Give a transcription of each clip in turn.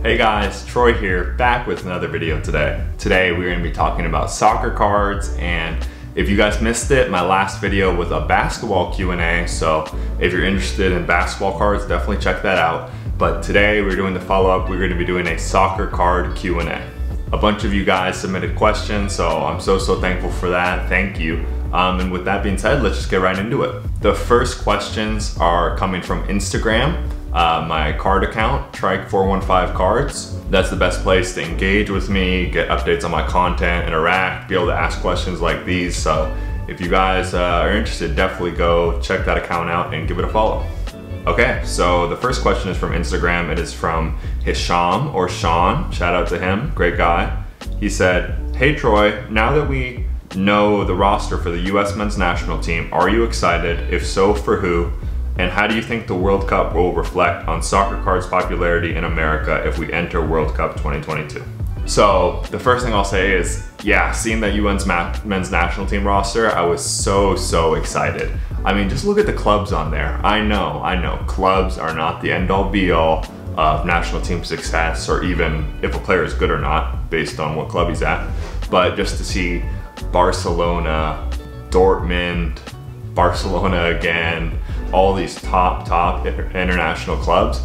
Hey guys, Troy here, back with another video today. Today we're going to be talking about soccer cards, and if you guys missed it, my last video was a basketball Q&A, so if you're interested in basketball cards, definitely check that out. But today we're doing the follow-up. We're going to be doing a soccer card Q&A. A bunch of you guys submitted questions, so I'm so thankful for that. Thank you. And with that being said, let's just get right into it. The first questions are coming from Instagram. My card account, Trike415 Cards. That's the best place to engage with me, get updates on my content, interact, be able to ask questions like these. So if you guys are interested, definitely go check that account out and give it a follow. Okay, so the first question is from Instagram. It is from Hisham or Sean. Shout out to him, great guy. He said, "Hey Troy, now that we know the roster for the US men's national team, are you excited? If so, for who? And how do you think the World Cup will reflect on soccer cards' popularity in America if we enter World Cup 2022? So the first thing I'll say is, yeah, seeing that UN's men's national team roster, I was so excited. I mean, just look at the clubs on there. I know, clubs are not the end-all be-all of national team success, or even if a player is good or not, based on what club he's at. But just to see Barcelona, Dortmund, Barcelona again, all these top international clubs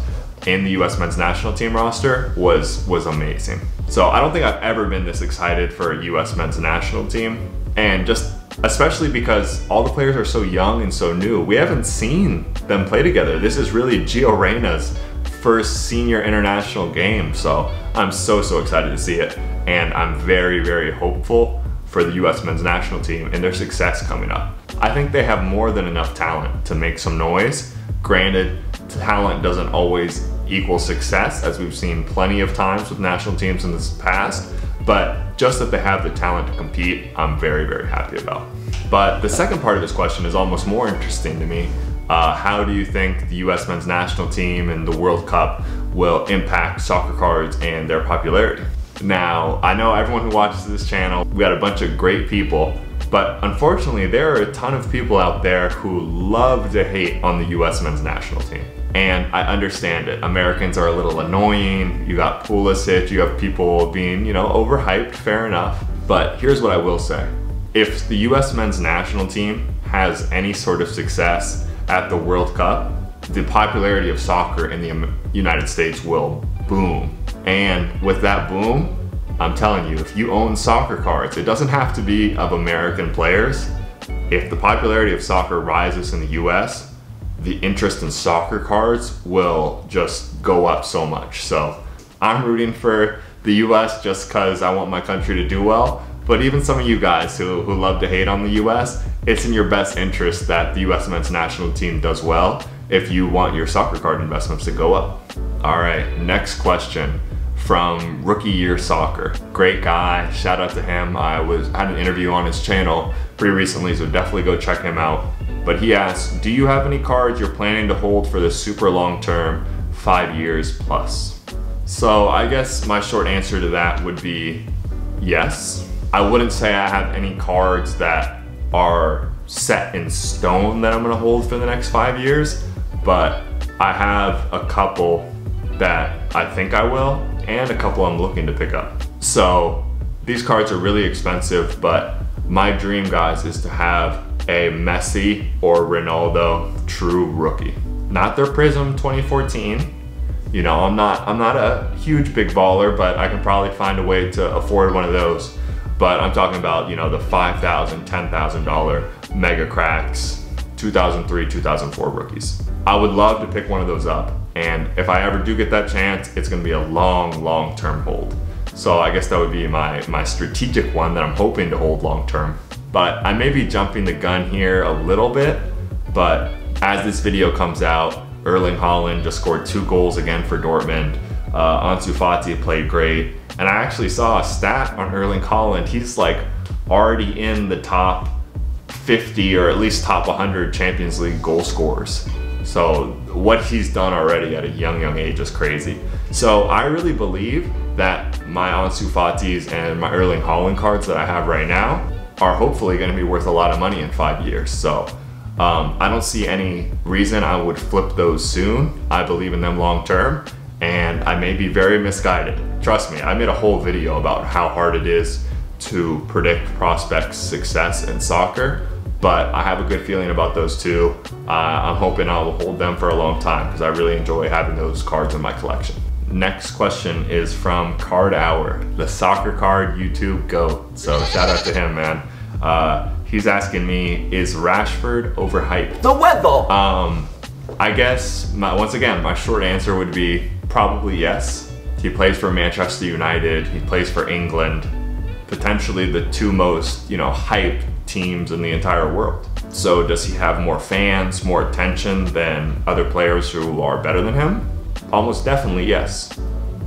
in the US men's national team roster was amazing. So I don't think I've ever been this excited for a US men's national team, and just especially because all the players are so young and so new. We haven't seen them play together. This is really Gio Reyna's first senior international game, so I'm so excited to see it, and I'm very hopeful for the US men's national team and their success coming up. I think they have more than enough talent to make some noise. Granted, talent doesn't always equal success, as we've seen plenty of times with national teams in the past, but just that they have the talent to compete, I'm very happy about. But the second part of this question is almost more interesting to me. How do you think the US men's national team and the World Cup will impact soccer cards and their popularity? Now, I know everyone who watches this channel, we got a bunch of great people, but unfortunately there are a ton of people out there who love to hate on the US men's national team. And I understand it. Americans are a little annoying. You got Pulisic, you have people being, overhyped, fair enough. But here's what I will say. If the US men's national team has any sort of success at the World Cup, the popularity of soccer in the United States will boom. And with that boom, I'm telling you, if you own soccer cards, it doesn't have to be of American players. If the popularity of soccer rises in the US, the interest in soccer cards will just go up so much. So I'm rooting for the US just because I want my country to do well. But even some of you guys who love to hate on the US, it's in your best interest that the US men's national team does well if you want your soccer card investments to go up. All right, next question from Rookie Year Soccer. Great guy, shout out to him. I had an interview on his channel pretty recently, so definitely go check him out. But he asks, do you have any cards you're planning to hold for the super long term, 5 years plus? So I guess my short answer to that would be yes. I wouldn't say I have any cards that are set in stone that I'm gonna hold for the next 5 years, but I have a couple that I think I will, and a couple I'm looking to pick up. So these cards are really expensive, but my dream, guys, is to have a Messi or Ronaldo true rookie. Not their Prizm 2014. I'm not a huge big baller, but I can probably find a way to afford one of those. But I'm talking about, the $5,000, $10,000 mega cracks, 2003, 2004 rookies. I would love to pick one of those up. And if I ever do get that chance, it's gonna be a long-term hold. So I guess that would be my strategic one that I'm hoping to hold long-term. But I may be jumping the gun here a little bit, but as this video comes out, Erling Haaland just scored 2 goals again for Dortmund. Ansu Fati played great. And I actually saw a stat on Erling Haaland. He's like already in the top 50 or at least top 100 Champions League goal scorers. So what he's done already at a young age is crazy. So I really believe that my Ansu Fatis and my Erling Haaland cards that I have right now are hopefully going to be worth a lot of money in 5 years. So I don't see any reason I would flip those soon. I believe in them long term. and I may be very misguided. Trust me, I made a whole video about how hard it is to predict prospects' success in soccer, but I have a good feeling about those two. I'm hoping I'll hold them for a long time because I really enjoy having those cards in my collection. Next question is from Card Hour, the soccer card YouTube GOAT. So shout out to him, man. He's asking me, is Rashford overhyped? The weather! I guess, once again, my short answer would be probably yes. He plays for Manchester United, he plays for England, potentially the two most, hyped teams in the entire world. So does he have more fans, more attention than other players who are better than him? Almost definitely yes.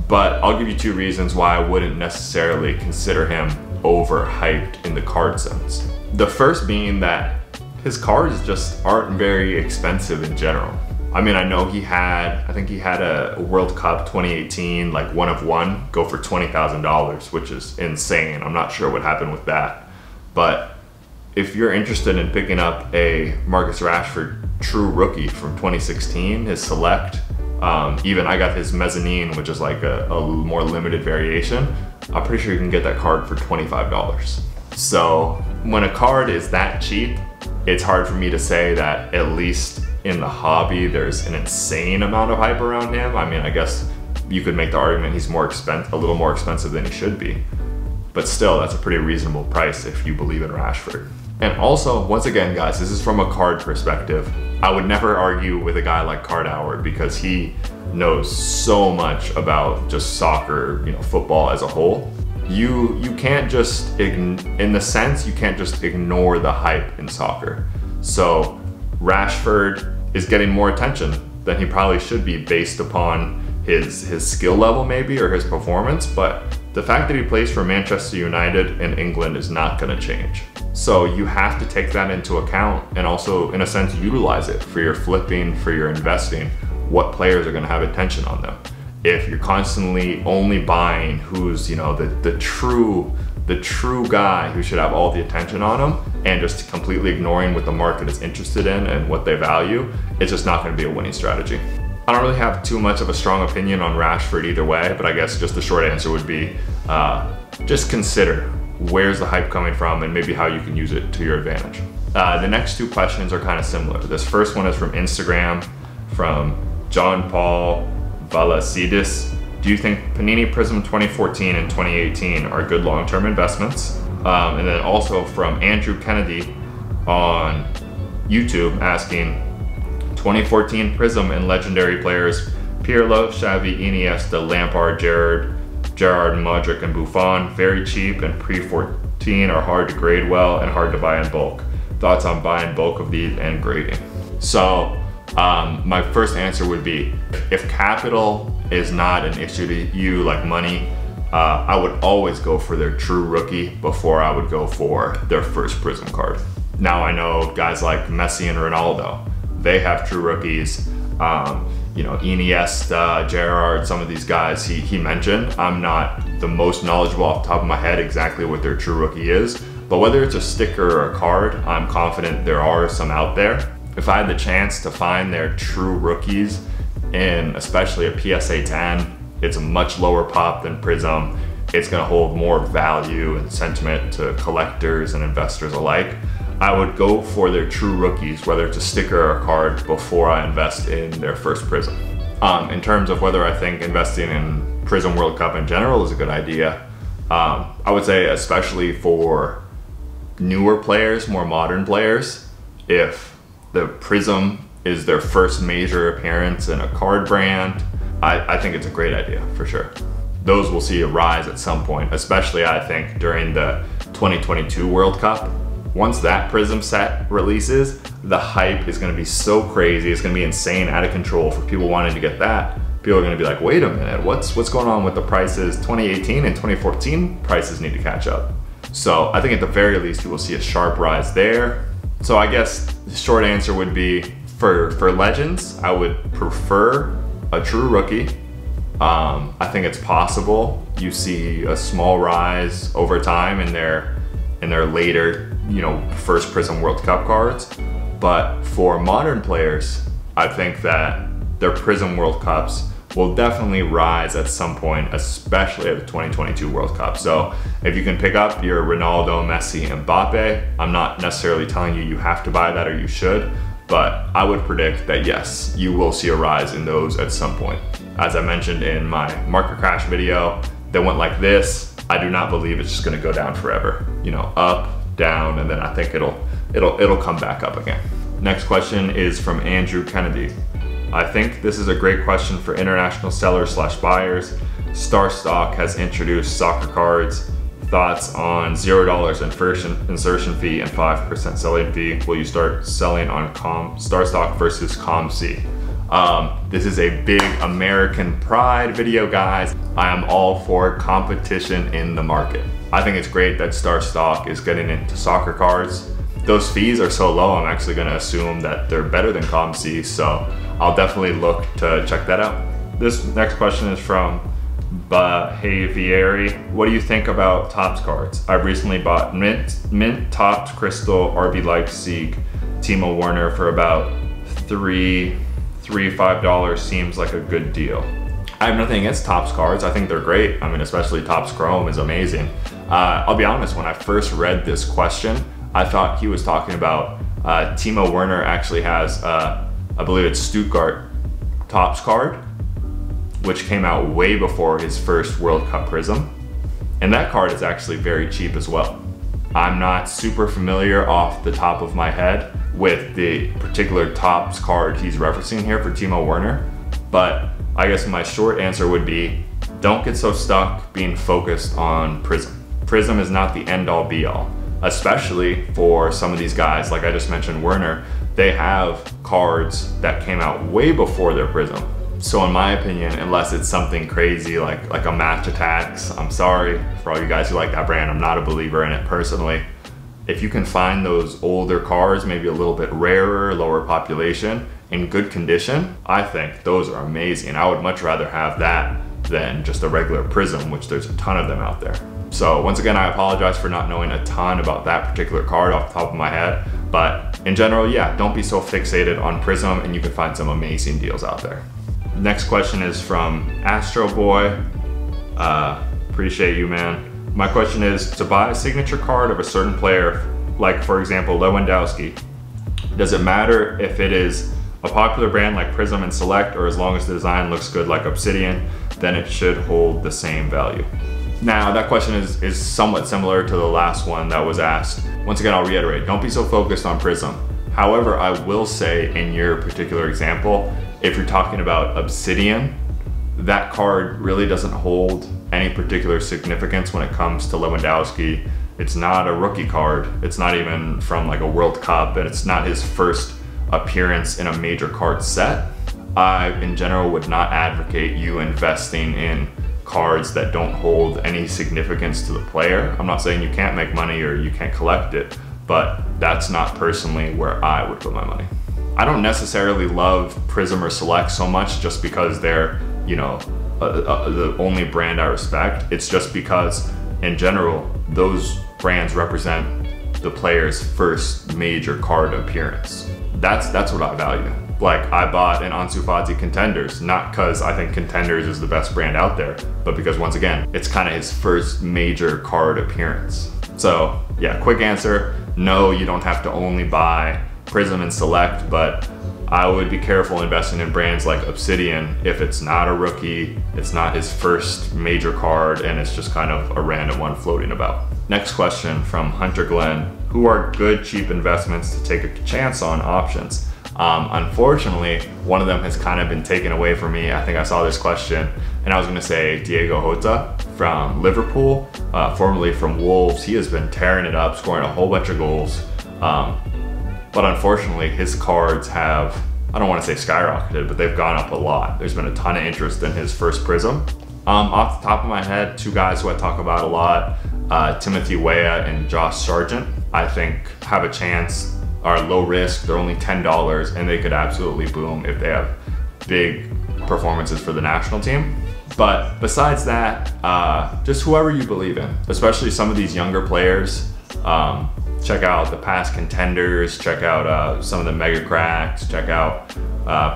But I'll give you two reasons why I wouldn't necessarily consider him overhyped in the card sense. The first being that his cards just aren't very expensive in general. I mean, I know I think he had a World Cup 2018, like 1 of 1, go for $20,000, which is insane. I'm not sure what happened with that. But if you're interested in picking up a Marcus Rashford true rookie from 2016, his select, even I got his mezzanine, which is like a more limited variation, I'm pretty sure you can get that card for $25. So when a card is that cheap, it's hard for me to say that at least in the hobby there's an insane amount of hype around him. I mean, I guess you could make the argument he's a little more expensive than he should be. But still, that's a pretty reasonable price if you believe in Rashford. And also, once again, guys, this is from a card perspective. I would never argue with a guy like Card Hour because he knows so much about just soccer, football as a whole. You can't just, in the sense, you can't just ignore the hype in soccer. So Rashford is getting more attention than he probably should be based upon his skill level maybe, or his performance, but the fact that he plays for Manchester United and England is not going to change. So you have to take that into account and also, in a sense, utilize it for your flipping, for your investing, what players are going to have attention on them. If you're constantly only buying who's, the true guy who should have all the attention on him and just completely ignoring what the market is interested in and what they value, it's just not going to be a winning strategy. I don't really have too much of a strong opinion on Rashford either way, but I guess just the short answer would be just consider where's the hype coming from and maybe how you can use it to your advantage. The next two questions are kind of similar. This first one is from Instagram, from John Paul Valasidis. Do you think Panini Prizm 2014 and 2018 are good long-term investments? And then also from Andrew Kennedy on YouTube asking, 2014 Prizm and legendary players Pirlo, Xavi, Iniesta, Lampard, Gerrard, Modric, and Buffon, very cheap and pre-14 are hard to grade well and hard to buy in bulk. Thoughts on buying bulk of these and grading? So my first answer would be, if capital is not an issue to you, like money, I would always go for their true rookie before I would go for their first Prizm card. Now I know guys like Messi and Ronaldo, they have true rookies. Iniesta, Gerrard, some of these guys he mentioned. I'm not the most knowledgeable off the top of my head exactly what their true rookie is, but whether it's a sticker or a card, I'm confident there are some out there. If I had the chance to find their true rookies in especially a PSA 10, it's a much lower pop than Prizm. It's gonna hold more value and sentiment to collectors and investors alike. I would go for their true rookies, whether it's a sticker or a card, before I invest in their first Prizm. In terms of whether I think investing in Prizm World Cup in general is a good idea, I would say especially for newer players, more modern players, if the Prizm is their first major appearance in a card brand, I think it's a great idea for sure. Those will see a rise at some point, especially I think during the 2022 World Cup. Once that Prizm set releases, the hype is going to be so crazy, it's going to be insane, out of control for people wanting to get that. People are going to be like, wait a minute, what's going on with the prices? 2018 and 2014 prices need to catch up. So I think at the very least you will see a sharp rise there. So I guess the short answer would be, for Legends, I would prefer a true rookie. I think it's possible you see a small rise over time in their later, first Prizm World Cup cards. But for modern players, I think that their Prizm World Cups will definitely rise at some point, especially at the 2022 World Cup. So if you can pick up your Ronaldo, Messi, and Mbappe, I'm not necessarily telling you have to buy that or you should, but I would predict that yes, you will see a rise in those at some point. As I mentioned in my market crash video, that went like this. I do not believe it's just gonna go down forever. You know, up, down, and then I think it'll come back up again. Next question is from Andrew Kennedy. I think this is a great question for international sellers / buyers. Star Stock has introduced soccer cards. Thoughts on $0 insertion fee and 5% selling fee? Will you start selling on Star Stock versus COMC? This is a big American pride video, guys. I am all for competition in the market. I think it's great that Star Stock is getting into soccer cards. Those fees are so low, I'm actually gonna assume that they're better than COMC, so I'll definitely look to check that out. This next question is from Behavieri. What do you think about Topps cards? I've recently bought Mint Topps Crystal RB Leipzig Timo Werner for about $5 seems like a good deal. I have nothing against Topps cards. I think they're great. I mean, especially Topps Chrome is amazing. I'll be honest, when I first read this question, I thought he was talking about Timo Werner actually has, I believe it's Stuttgart Topps card, which came out way before his first World Cup Prizm. And that card is actually very cheap as well. I'm not super familiar off the top of my head with the particular Topps card he's referencing here for Timo Werner, but I guess my short answer would be, don't get so stuck being focused on Prizm. Prizm is not the end all be all, especially for some of these guys, like I just mentioned Werner, they have cards that came out way before their Prizm. So in my opinion, unless it's something crazy like a Match Attacks, I'm sorry for all you guys who like that brand, I'm not a believer in it personally. If you can find those older cards, maybe a little bit rarer, lower population, in good condition, I think those are amazing. I would much rather have that than just a regular Prizm, which there's a ton of them out there. So once again, I apologize for not knowing a ton about that particular card off the top of my head, but in general, yeah, don't be so fixated on Prizm and you can find some amazing deals out there. Next question is from Astro Boy. Appreciate you, man. My question is, to buy a signature card of a certain player, like for example, Lewandowski, does it matter if it is a popular brand like Prizm and Select, or as long as the design looks good like Obsidian, then it should hold the same value? Now, that question is somewhat similar to the last one that was asked. Once again, I'll reiterate, don't be so focused on Prizm. However, I will say in your particular example, if you're talking about Obsidian, that card really doesn't hold any particular significance when it comes to Lewandowski. It's not a rookie card. It's not even from like a World Cup, and it's not his first appearance in a major card set. I, in general, would not advocate you investing in cards that don't hold any significance to the player. I'm not saying you can't make money or you can't collect it, but that's not personally where I would put my money. I don't necessarily love Prizm or Select so much just because they're, you know, the only brand I respect. It's just because, in general, those brands represent the player's first major card appearance. That's what I value. Like, I bought an Ansu Fati Contenders, not because I think Contenders is the best brand out there, but because, once again, it's kind of his first major card appearance. So yeah, quick answer, no, you don't have to only buy Prizm and Select, but I would be careful investing in brands like Obsidian if it's not a rookie, it's not his first major card, and it's just kind of a random one floating about. Next question from Hunter Glenn. Who are good cheap investments to take a chance on options? Unfortunately, one of them has kind of been taken away from me. I think I saw this question and I was gonna say Diego Jota from Liverpool, formerly from Wolves. He has been tearing it up, scoring a whole bunch of goals. But unfortunately, his cards have, I don't want to say skyrocketed, but they've gone up a lot. There's been a ton of interest in his first Prizm. Off the top of my head, two guys who I talk about a lot, Timothy Weah and Josh Sargent, I think have a chance, are low risk, they're only $10, and they could absolutely boom if they have big performances for the national team. But besides that, just whoever you believe in, especially some of these younger players, check out the past contenders, check out some of the mega cracks, check out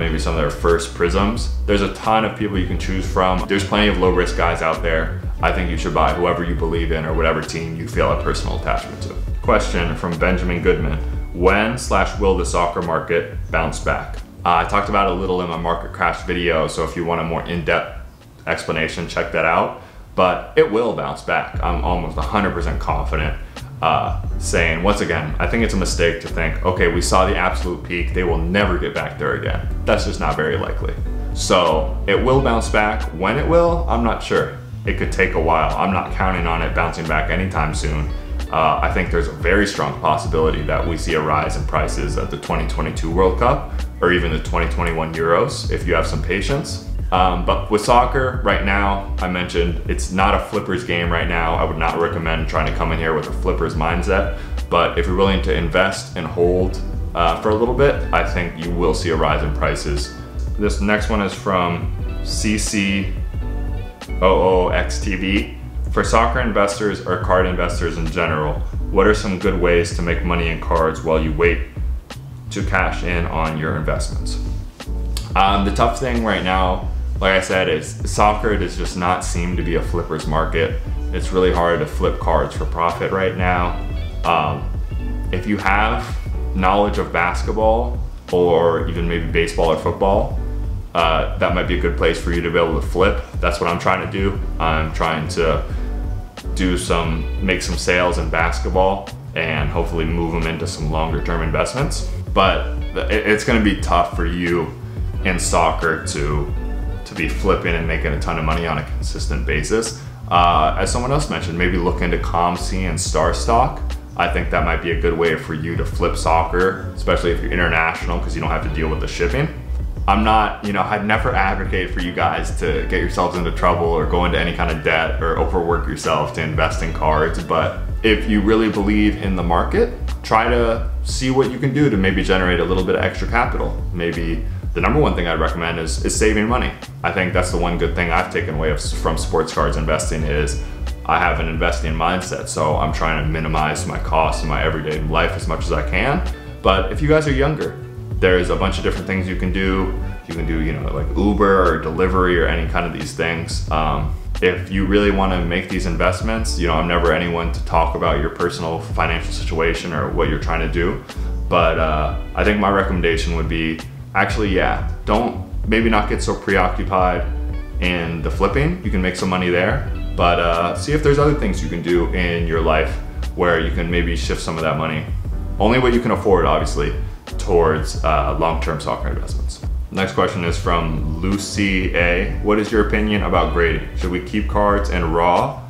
maybe some of their first Prizms. There's a ton of people you can choose from. There's plenty of low risk guys out there. I think you should buy whoever you believe in or whatever team you feel a personal attachment to. Question from Benjamin Goodman. When/will the soccer market bounce back? I talked about it a little in my market crash video, so if you want a more in-depth explanation, check that out. But it will bounce back. I'm almost 100% confident saying, once again, I think it's a mistake to think, okay, we saw the absolute peak, they will never get back there again. That's just not very likely. So it will bounce back. When it will, I'm not sure. It could take a while. I'm not counting on it bouncing back anytime soon. I think there's a very strong possibility that we see a rise in prices at the 2022 World Cup or even the 2021 Euros if you have some patience. But with soccer right now, I mentioned it's not a flippers game right now. I would not recommend trying to come in here with a flippers mindset. But if you're willing to invest and hold for a little bit, I think you will see a rise in prices. This next one is from CCOOXTV. For soccer investors or card investors in general, what are some good ways to make money in cards while you wait to cash in on your investments? The tough thing right now, like I said, is soccer does just not seem to be a flippers market. It's really hard to flip cards for profit right now. If you have knowledge of basketball or even maybe baseball or football, that might be a good place for you to be able to flip. That's what I'm trying to do. I'm trying to make some sales in basketball and hopefully move them into some longer term investments. But it's gonna be tough for you in soccer to be flipping and making a ton of money on a consistent basis. As someone else mentioned, maybe look into ComC and Star Stock. I think that might be a good way for you to flip soccer, especially if you're international, because you don't have to deal with the shipping. I'm not, I'd never advocate for you guys to get yourselves into trouble or go into any kind of debt or overwork yourself to invest in cards. But if you really believe in the market, try to see what you can do to maybe generate a little bit of extra capital. Maybe the number one thing I'd recommend is saving money. I think that's the one good thing I've taken away from sports cards investing is I have an investing mindset. So I'm trying to minimize my costs in my everyday life as much as I can. But if you guys are younger, there's a bunch of different things you can do. You can do, like Uber or delivery or any kind of these things. If you really want to make these investments, I'm never anyone to talk about your personal financial situation or what you're trying to do. But I think my recommendation would be actually, maybe not get so preoccupied in the flipping. You can make some money there, but see if there's other things you can do in your life where you can maybe shift some of that money. Only what you can afford, obviously, towards long-term soccer investments. Next question is from Lucy A. What is your opinion about grading? Should we keep cards in raw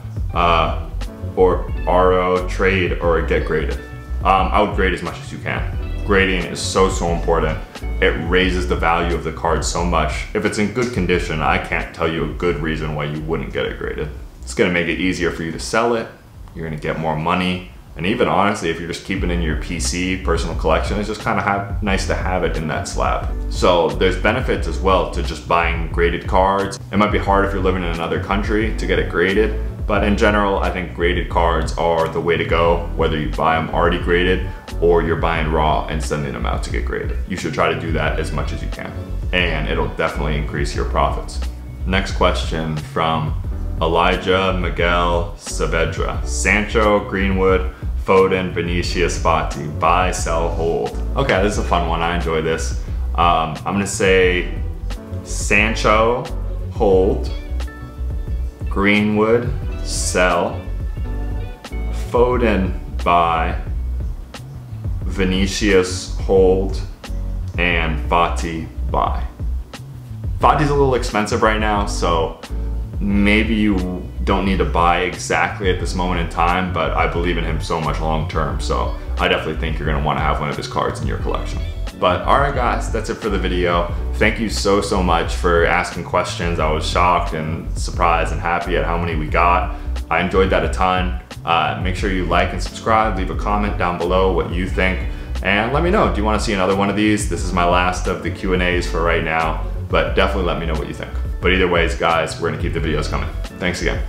or RO, trade, or get graded? I would grade as much as you can. Grading is so important. It raises the value of the card so much. If it's in good condition, I can't tell you a good reason why you wouldn't get it graded. It's gonna make it easier for you to sell it. You're gonna get more money. And even honestly, if you're just keeping it in your PC, personal collection, it's just kind of nice to have it in that slab. So there's benefits as well to just buying graded cards. It might be hard if you're living in another country to get it graded, but in general, I think graded cards are the way to go, whether you buy them already graded or you're buying raw and sending them out to get graded. You should try to do that as much as you can, and it'll definitely increase your profits. Next question from Elijah Miguel Saavedra. Sancho, Greenwood, Foden, Vinicius, Fati, buy, sell, hold. Okay, this is a fun one. I enjoy this. I'm gonna say Sancho, hold, Greenwood, sell, Foden, buy, Vinicius, hold, and Fati, buy. Fati's a little expensive right now, so maybe you don't need to buy exactly at this moment in time, but I believe in him so much long term, so I definitely think you're gonna wanna have one of his cards in your collection. But all right guys, that's it for the video. Thank you so much for asking questions. I was shocked and surprised and happy at how many we got. I enjoyed that a ton. Make sure you like and subscribe, leave a comment down below what you think, and let me know, do you wanna see another one of these? This is my last of the Q&As for right now, but definitely let me know what you think. But either ways, guys, we're gonna keep the videos coming. Thanks again.